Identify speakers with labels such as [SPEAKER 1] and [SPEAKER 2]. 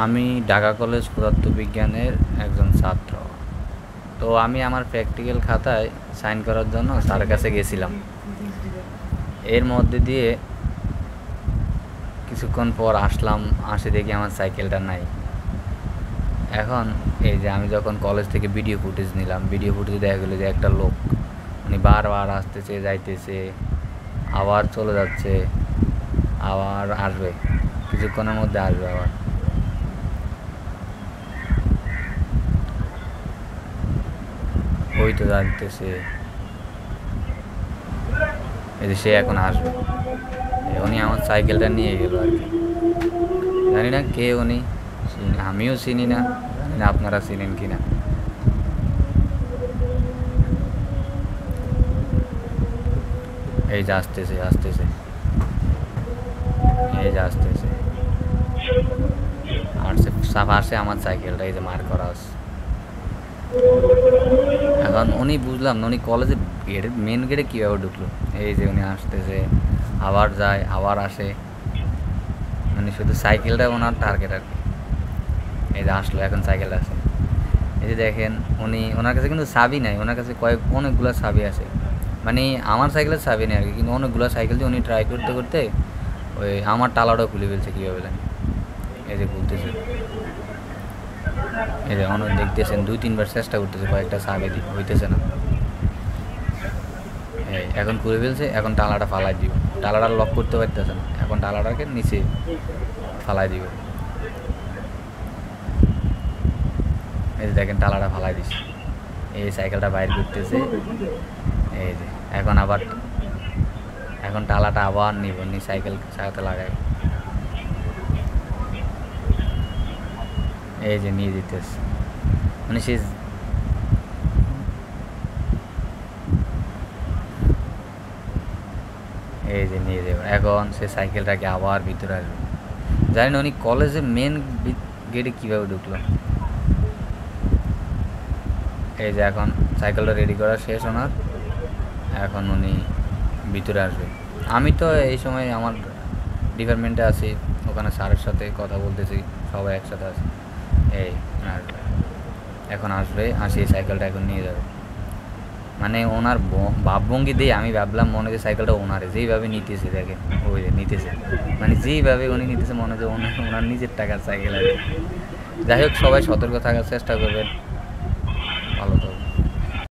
[SPEAKER 1] আমি ঢাকা কলেজ পদার্থবিজ্ঞানের একজন ছাত্র। তো আমি আমার প্র্যাকটিক্যাল খাতায় সাইন করার জন্য স্যারের কাছে গেছিলাম। এর মধ্যে দিয়ে কিছুক্ষণ পর আসলাম, আসে দেখি আমার সাইকেলটা নাই। এখন এই যে আমি যখন কলেজ থেকে ভিডিও ফুটেজ নিলাম, ভিডিও ফুটেজে দেখা গেলো যে একটা লোক উনি বারবার আসতেছে, যাইতেছে, আবার চলে যাচ্ছে, আবার আসবে, কিছুক্ষণের মধ্যে আসবে আবার। ওই তো যাইতেছে, এই যে সে এখন আসবে। উনি আমার সাইকেলটা নিয়ে গেল আর কি। জানি না কে উনি, আমিও চিনি না, জানি না আপনারা চিনেন কি না। এই যে আসতেছে আসতেছে, এই যে আসতেছে, আসছে সাফ আসে আমার সাইকেলটা, এই যে মার করা আছে। এখন উনি বুঝলাম না উনি কলেজে গেটের মেন গেটে কীভাবে ঢুকলো। এই যে উনি আসতেছে, আবার যায়, আবার আসে, মানে শুধু সাইকেলটা ওনার টার্গেট আর কি। এই যে আসলো, এখন সাইকেলটা আছে। এই যে দেখেন উনি, ওনার কাছে কিন্তু চাবি নাই, ওনার কাছে অনেকগুলো চাবি আছে, মানে আমার সাইকেলের চাবি নেই আর কি, কিন্তু অনেকগুলো সাইকেল দিয়ে উনি ট্রাই করতে করতে ওই আমার টালাটাও খুলে ফেলছে কীভাবে জানি। এই যে খুলতেছে, এই যে অনেক দেখতেছেন 2-3 বার চেষ্টা করতেছে, কয়েকটা চাবি হইতেছে না। এই এখন খুলে ফেলছে, এখন টালাটা ফালাই দিব, টালাটা লক করতে পারতেছে না, এখন টালাটাকে নিচে ফালাই দিব। এই যে দেখেন টালাটা ফালাই দিছে, এই সাইকেলটা বাইর করতেছে। এই যে এখন আবার, এখন টালাটা আবার নিব, নি সাইকেল চালাতে লাগাই। এই যে নিয়ে যেতেছে, মানে সে এই যে নিয়ে যাবে। এখন সে সাইকেলটাকে আবার ভিতরে আসবে। জানি না উনি কলেজের মেন গেটে কীভাবে ঢুকলো। এই যে এখন সাইকেলটা রেডি করা শেষ ওনার, এখন উনি ভিতরে আসবে। আমি তো এই সময় আমার ডিপার্টমেন্টে আছি, ওখানে স্যারের সাথে কথা বলতেছি, সবাই একসাথে আছে। এই আসবে, এখন আসবে, আসি সাইকেলটা এখন নিয়ে যাবে। মানে ওনার ভাবভঙ্গি দিয়ে আমি ভাবলাম মনে হয় সাইকেলটা ওনারে, যেইভাবে নিতেছে দেখেন, ওই যে নিতেছে, মানে যেইভাবে উনি নিতেছে মনে হয় ওনার নিজের টাকার সাইকেল আর কি। যাই হোক, সবাই সতর্ক থাকার চেষ্টা করবেন, ভালো তো।